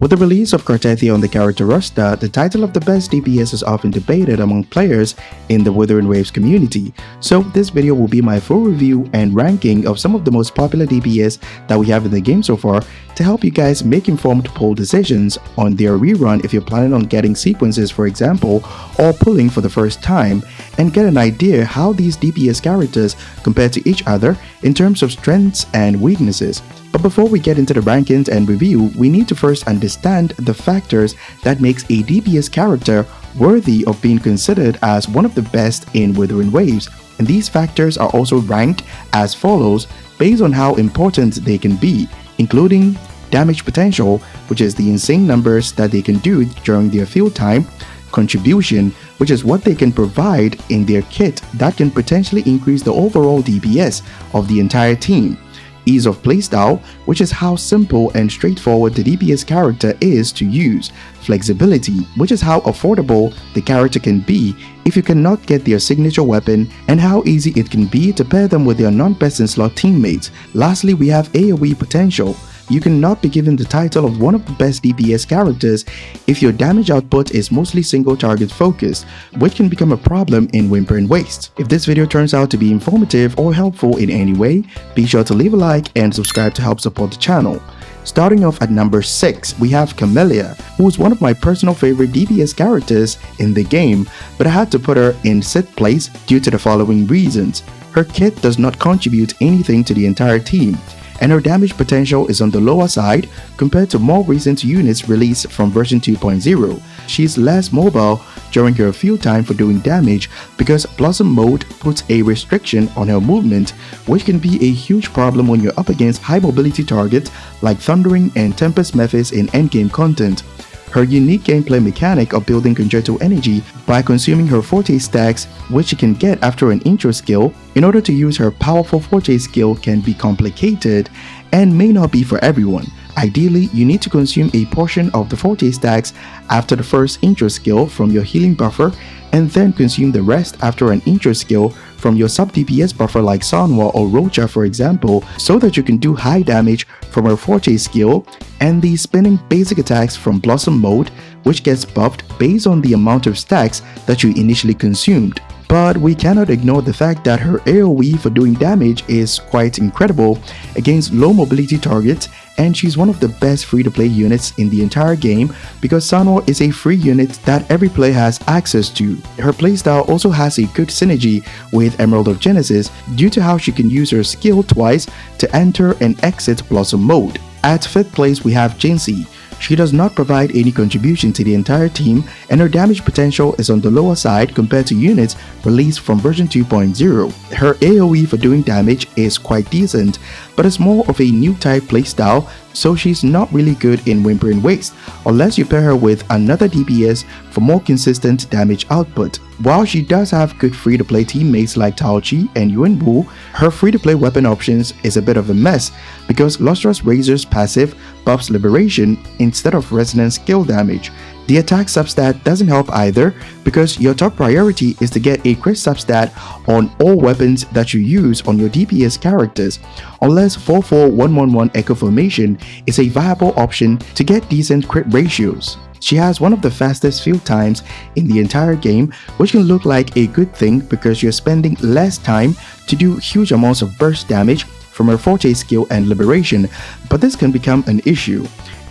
With the release of Cartethia on the character roster, the title of the best DPS is often debated among players in the Wuthering Waves community. So this video will be my full review and ranking of some of the most popular DPS that we have in the game so far to help you guys make informed poll decisions on their rerun if you're planning on getting sequences, for example, or pulling for the first time, and get an idea how these DPS characters compare to each other in terms of strengths and weaknesses. But before we get into the rankings and review, we need to first understand the factors that makes a DPS character worthy of being considered as one of the best in Wuthering Waves, and these factors are also ranked as follows based on how important they can be, including damage potential, which is the insane numbers that they can do during their field time, contribution, which is what they can provide in their kit that can potentially increase the overall DPS of the entire team, ease of playstyle, which is how simple and straightforward the DPS character is to use, flexibility, which is how affordable the character can be if you cannot get their signature weapon, and how easy it can be to pair them with their non-best in slot teammates. Lastly, we have AoE potential. You cannot be given the title of one of the best DPS characters if your damage output is mostly single target focused, which can become a problem in Wuthering Waves. If this video turns out to be informative or helpful in any way, be sure to leave a like and subscribe to help support the channel. Starting off at number 6, we have Camellia, who is one of my personal favorite DPS characters in the game, but I had to put her in 6th place due to the following reasons. Her kit does not contribute anything to the entire team, and her damage potential is on the lower side compared to more recent units released from version 2.0. She's less mobile during her field time for doing damage because Blossom mode puts a restriction on her movement, which can be a huge problem when you're up against high mobility targets like Thundering and Tempest methods in endgame content. Her unique gameplay mechanic of building concerto energy by consuming her Forte stacks, which she can get after an intro skill, in order to use her powerful Forte skill can be complicated and may not be for everyone. Ideally, you need to consume a portion of the Forte stacks after the first intro skill from your healing buffer, and then consume the rest after an intro skill from your sub DPS buffer like Sanwa or Rocha, for example, so that you can do high damage from her Forte skill and the spinning basic attacks from Blossom mode, which gets buffed based on the amount of stacks that you initially consumed. But we cannot ignore the fact that her AoE for doing damage is quite incredible against low mobility targets, and she's one of the best free-to-play units in the entire game because Sanwa is a free unit that every player has access to. Her playstyle also has a good synergy with Emerald of Genesis due to how she can use her skill twice to enter and exit Blossom mode. At 5th place, we have Jinxie. She does not provide any contribution to the entire team, and her damage potential is on the lower side compared to units released from version 2.0. Her AoE for doing damage is quite decent, but it's more of a new type playstyle, so she's not really good in Wuthering Waves unless you pair her with another DPS for more consistent damage output. While she does have good free-to-play teammates like Taochi and Yuanwu, her free-to-play weapon options is a bit of a mess because Lustrous Razor's passive buffs Liberation instead of Resonance skill damage. The attack substat doesn't help either because your top priority is to get a crit substat on all weapons that you use on your DPS characters, unless 4-4-1-1-1 Echo Formation is a viable option to get decent crit ratios. She has one of the fastest field times in the entire game, which can look like a good thing because you're spending less time to do huge amounts of burst damage from her Forte skill and Liberation, but this can become an issue.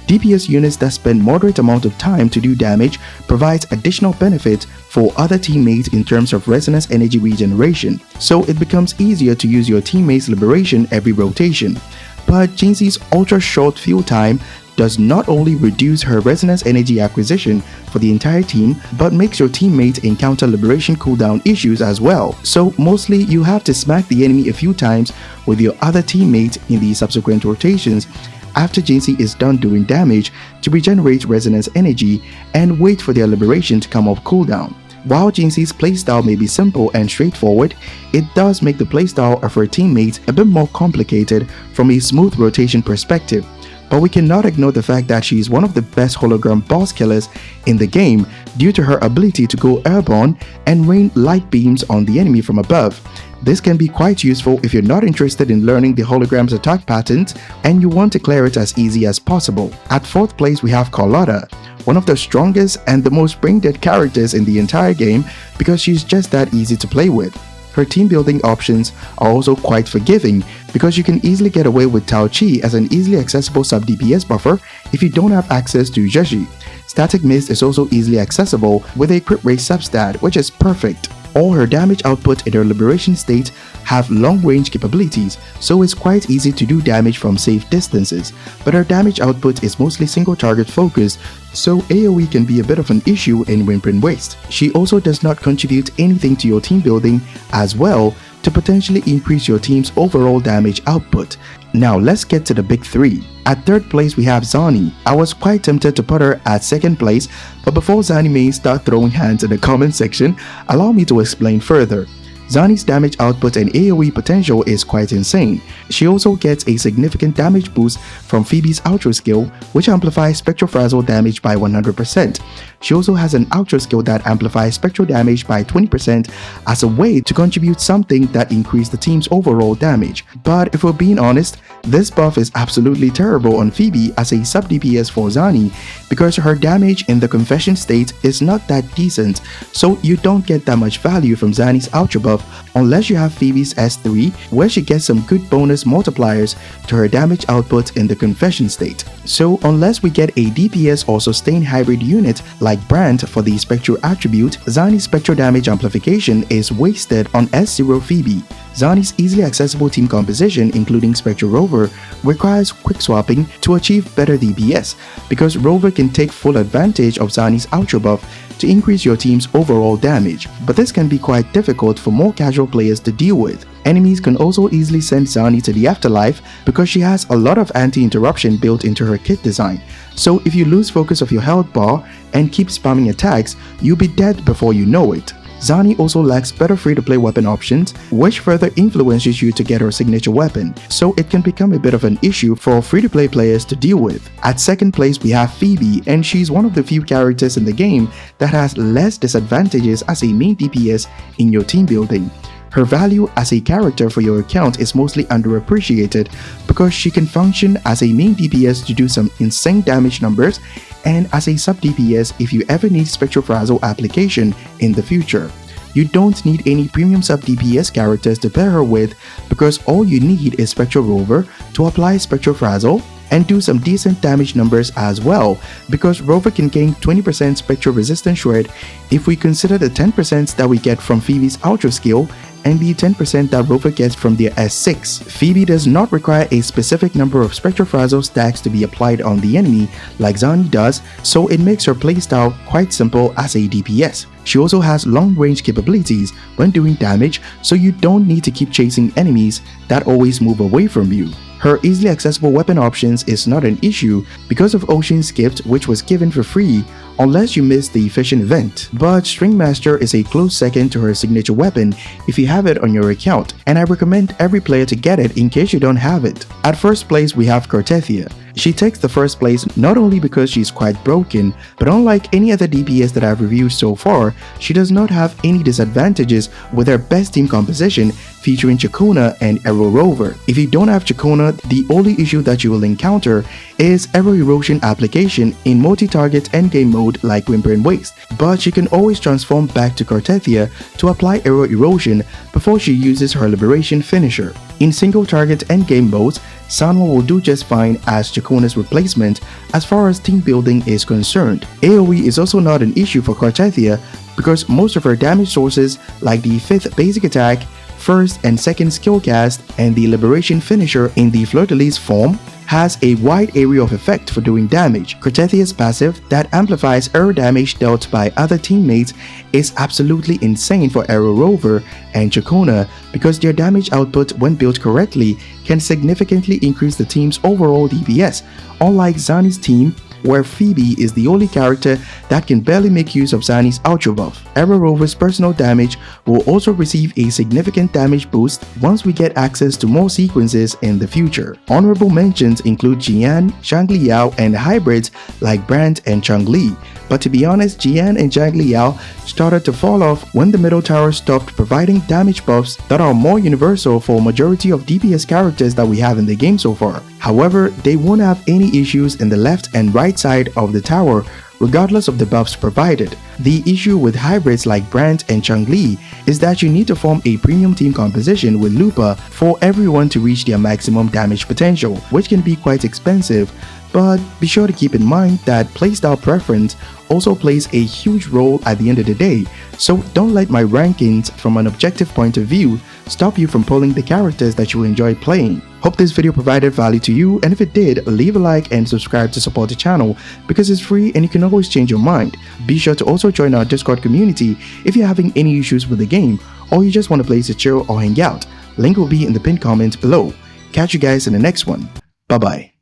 DPS units that spend moderate amount of time to do damage provides additional benefits for other teammates in terms of resonance energy regeneration, so it becomes easier to use your teammates' Liberation every rotation. But Jinxie's ultra short field time does not only reduce her resonance energy acquisition for the entire team, but makes your teammates encounter Liberation cooldown issues as well. So mostly you have to smack the enemy a few times with your other teammates in the subsequent rotations after Jinxie is done doing damage to regenerate resonance energy and wait for their Liberation to come off cooldown. While Jinxie's playstyle may be simple and straightforward, it does make the playstyle of her teammates a bit more complicated from a smooth rotation perspective. But we cannot ignore the fact that she is one of the best hologram boss killers in the game due to her ability to go airborne and rain light beams on the enemy from above. This can be quite useful if you're not interested in learning the hologram's attack patterns and you want to clear it as easy as possible. At 4th place we have Carlotta, one of the strongest and the most brain-dead characters in the entire game because she's just that easy to play with. Her team building options are also quite forgiving because you can easily get away with Tao Chi as an easily accessible sub-DPS buffer if you don't have access to Zheji. Static Mist is also easily accessible with a crit rate substat, which is perfect. All her damage output in her liberation state have long range capabilities, so it's quite easy to do damage from safe distances, but her damage output is mostly single target focused, so AoE can be a bit of an issue in Wuthering Waste. She also does not contribute anything to your team building as well to potentially increase your team's overall damage output. Now let's get to the big 3. At 3rd place we have Zani. I was quite tempted to put her at 2nd place, but before Zani mains start throwing hands in the comment section, allow me to explain further. Zani's damage output and AoE potential is quite insane. She also gets a significant damage boost from Phoebe's Ultra skill, which amplifies Spectral Frazzle damage by 100%. She also has an Ultra skill that amplifies Spectral damage by 20% as a way to contribute something that increases the team's overall damage. But if we're being honest, this buff is absolutely terrible on Phoebe as a sub-DPS for Zani because her damage in the Confession state is not that decent, so you don't get that much value from Zani's Ultra buff unless you have Phoebe's S3, where she gets some good bonus multipliers to her damage output in the Confession state. So unless we get a DPS or sustained hybrid unit like Brand for the Spectral attribute, Zani's Spectral damage amplification is wasted on S0 Phoebe. Zani's easily accessible team composition, including Spectral Rover, requires quick swapping to achieve better DPS because Rover can take full advantage of Zani's Ultra buff to increase your team's overall damage, but this can be quite difficult for more casual players to deal with. Enemies can also easily send Zani to the afterlife because she has a lot of anti-interruption built into her kit design, so if you lose focus of your health bar and keep spamming attacks, you'll be dead before you know it. Zani also lacks better free-to-play weapon options, which further influences you to get her signature weapon, so it can become a bit of an issue for free-to-play players to deal with. At 2nd place we have Phoebe, and she's one of the few characters in the game that has less disadvantages as a main DPS in your team building. Her value as a character for your account is mostly underappreciated because she can function as a main DPS to do some insane damage numbers and as a sub DPS if you ever need Spectral Frazzle application in the future. You don't need any premium sub DPS characters to pair her with because all you need is Spectral Rover to apply Spectral Frazzle and do some decent damage numbers as well, because Rover can gain 20% Spectral Resistance Shred if we consider the 10% that we get from Phoebe's Ultra skill and the 10% that Rover gets from their S6. Phoebe does not require a specific number of Spectral Frazzle stacks to be applied on the enemy like Zani does, so it makes her playstyle quite simple as a DPS. She also has long range capabilities when doing damage, so you don't need to keep chasing enemies that always move away from you. Her easily accessible weapon options is not an issue because of Ocean's Gift, which was given for free unless you missed the Efficient event, but String Master is a close second to her signature weapon if you have it on your account, and I recommend every player to get it in case you don't have it. At 1st place we have Cortethia. She takes the 1st place not only because she's quite broken, but unlike any other DPS that I've reviewed so far, she does not have any disadvantages with her best team composition featuring Chakona and Arrow Rover. If you don't have Chakona, the only issue that you will encounter is Arrow Erosion application in multi-target endgame mode like Wuthering Waste, but she can always transform back to Cortethia to apply Arrow Erosion before she uses her Liberation finisher. In single target endgame modes, Sanwa will do just fine as Chakona's replacement as far as team building is concerned. AoE is also not an issue for Cortethia because most of her damage sources like the 5th basic attack, 1st and 2nd skill cast, and the Liberation finisher in the Fleur-de-Lis form has a wide area of effect for doing damage. Cortethia's passive that amplifies arrow damage dealt by other teammates is absolutely insane for Arrow Rover and Chakona because their damage output when built correctly can significantly increase the team's overall DPS, unlike Zani's team where Phoebe is the only character that can barely make use of Sunny's Ultra buff. Era Rover's personal damage will also receive a significant damage boost once we get access to more sequences in the future. Honorable mentions include Jian, Zhang Liao, and hybrids like Brand and Chun-Li. But to be honest, Jian and Zhang Liao started to fall off when the middle tower stopped providing damage buffs that are more universal for a majority of DPS characters that we have in the game so far. However, they won't have any issues in the left and right side of the tower regardless of the buffs provided. The issue with hybrids like Brand and Chun-Li is that you need to form a premium team composition with Lupa for everyone to reach their maximum damage potential, which can be quite expensive. But be sure to keep in mind that playstyle preference also plays a huge role at the end of the day, so don't let my rankings from an objective point of view stop you from pulling the characters that you enjoy playing. Hope this video provided value to you, and if it did, leave a like and subscribe to support the channel because it's free and you can always change your mind. Be sure to also join our Discord community if you're having any issues with the game or you just want a place to chill or hang out. Link will be in the pinned comment below. Catch you guys in the next one. Bye bye.